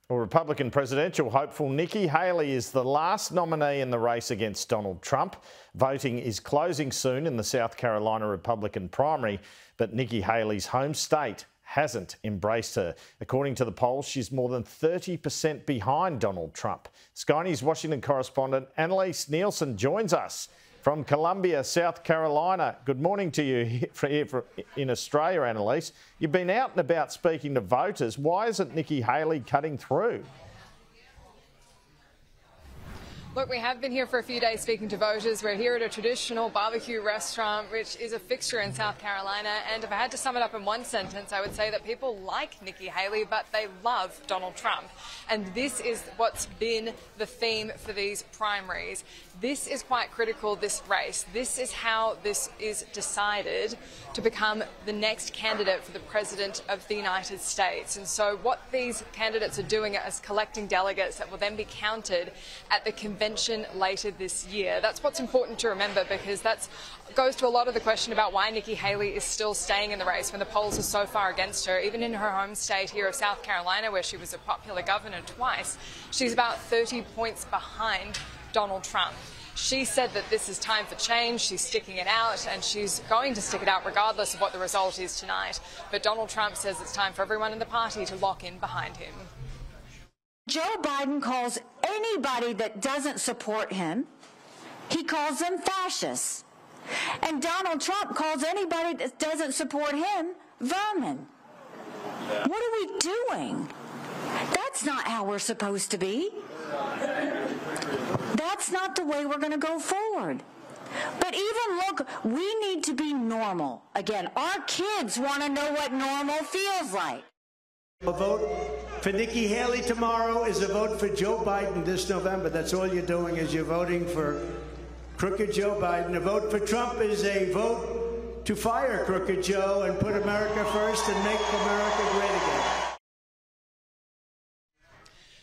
Well, Republican presidential hopeful Nikki Haley is the last nominee in the race against Donald Trump. Voting is closing soon in the South Carolina Republican primary, but Nikki Haley's home state hasn't embraced her. According to the polls, she's more than 30% behind Donald Trump. Sky News Washington correspondent Annelise Nielsen joins us from Columbia, South Carolina. Good morning to you here in Australia, Annelise. You've been out and about speaking to voters. Why isn't Nikki Haley cutting through? Look, we have been here for a few days speaking to voters. We're here at a traditional barbecue restaurant, which is a fixture in South Carolina. And if I had to sum it up in one sentence, I would say that people like Nikki Haley, but they love Donald Trump. And this is what's been the theme for these primaries. This is quite critical, this race. This is how this is decided to become the next candidate for the President of the United States. And so what these candidates are doing is collecting delegates that will then be counted at the convention later this year. That's what's important to remember, because that goes to a lot of the question about why Nikki Haley is still staying in the race when the polls are so far against her. Even in her home state here of South Carolina, where she was a popular governor twice, she's about 30 points behind Donald Trump. She said that this is time for change. She's sticking it out, and she's going to stick it out regardless of what the result is tonight. But Donald Trump says it's time for everyone in the party to lock in behind him. Joe Biden calls anybody that doesn't support him, he calls them fascists. And Donald Trump calls anybody that doesn't support him vermin. What are we doing? That's not how we're supposed to be. That's not the way we're going to go forward. But even look, we need to be normal. Again, our kids want to know what normal feels like. A vote for Nikki Haley tomorrow is a vote for Joe Biden this November. That's all you're doing, is you're voting for crooked Joe Biden. A vote for Trump is a vote to fire crooked Joe and put America first and make America great again.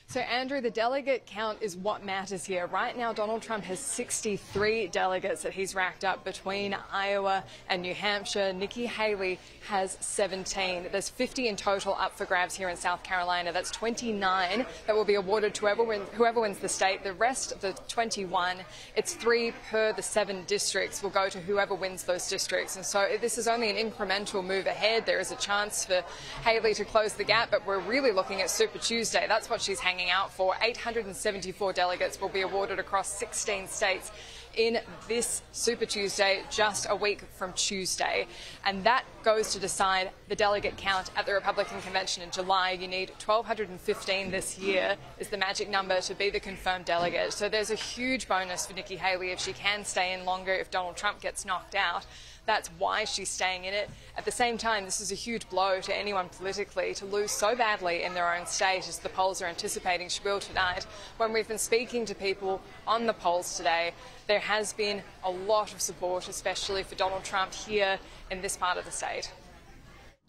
So, Andrew, the delegate count is what matters here. Right now, Donald Trump has 63 delegates that he's racked up between Iowa and New Hampshire. Nikki Haley has 17. There's 50 in total up for grabs here in South Carolina. That's 29 that will be awarded to whoever wins the state. The rest of the 21, it's 3 per the 7 districts, will go to whoever wins those districts. And so this is only an incremental move ahead. There is a chance for Haley to close the gap, but we're really looking at Super Tuesday. That's what she's hanging out for. 874 delegates will be awarded across 16 states in this Super Tuesday, just a week from Tuesday. And that goes to decide the delegate count at the Republican convention in July. You need 1,215 this year is the magic number to be the confirmed delegate. So there's a huge bonus for Nikki Haley if she can stay in longer if Donald Trump gets knocked out. That's why she's staying in it. At the same time, this is a huge blow to anyone politically to lose so badly in their own state, as the polls are anticipating she will tonight. When we've been speaking to people on the polls today, there has been a lot of support, especially for Donald Trump here in this part of the state.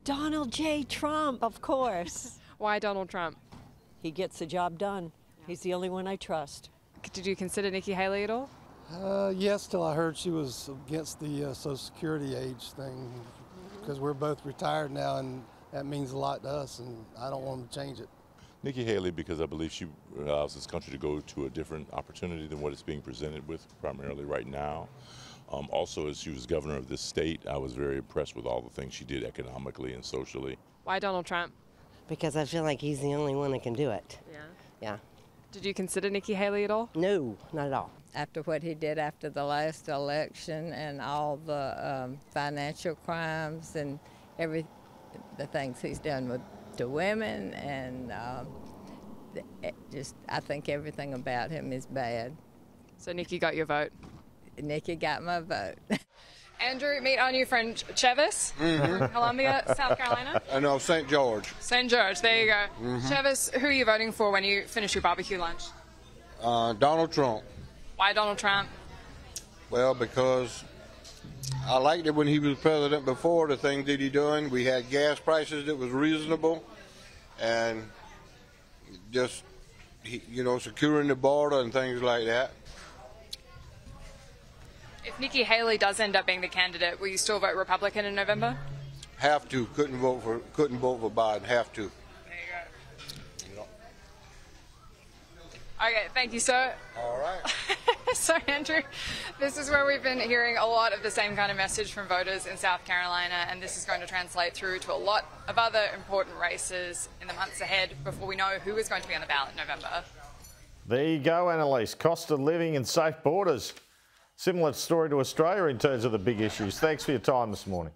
Donald J. Trump, of course. Why Donald Trump? He gets the job done. He's the only one I trust. Did you consider Nikki Haley at all? Yes, till I heard she was against the Social Security age thing, because we're both retired now, and that means a lot to us, and I don't want to change it. Nikki Haley, because I believe she allows this country to go to a different opportunity than what it's being presented with primarily right now. Also, as she was governor of this state, I was very impressed with all the things she did economically and socially. Why Donald Trump? Because I feel like he's the only one that can do it. Yeah. Yeah. Did you consider Nikki Haley at all? No, not at all. After what he did after the last election and all the financial crimes and the things he's done to women, and I think everything about him is bad. So Nikki got your vote? Nikki got my vote. Andrew, meet our new friend Chevis from Columbia, South Carolina. No, St. George. St. George, there you go. Chevis, who are you voting for when you finish your barbecue lunch? Donald Trump. Why Donald Trump? Well, because I liked it when he was president before, the things that he doing. We had gas prices that was reasonable, and just, securing the border and things like that. If Nikki Haley does end up being the candidate, will you still vote Republican in November? Have to. Couldn't vote for Biden. Have to. There you go. Okay, thank you, sir. All right. So, Andrew, this is where we've been hearing a lot of the same kind of message from voters in South Carolina, and this is going to translate through to a lot of other important races in the months ahead before we know who is going to be on the ballot in November. There you go, Annelise. Cost of living and safe borders. Similar story to Australia in terms of the big issues. Thanks for your time this morning.